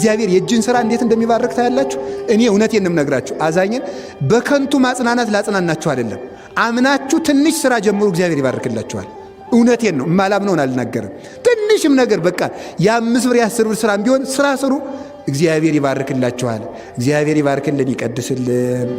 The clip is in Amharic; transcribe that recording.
እግዚአብሔር የእጅን ሥራ እንዴት እንደሚባርክ ታያላችሁ። እኔ እውነቴን ነው የምነግራችሁ። አዛኝን በከንቱ ማጽናናት ላጽናናችሁ አይደለም። አምናችሁ ትንሽ ሥራ ጀምሩ፣ እግዚአብሔር ይባርክላችኋል። እውነቴን ነው፣ እማላምነውን አልናገርም። ትንሽም ነገር በቃ የ5 ብር የ10 ብር ሥራም ቢሆን ሥራ ስሩ፣ እግዚአብሔር ይባርክላችኋል። እግዚአብሔር ይባርክልን፣ ይቀድስልን።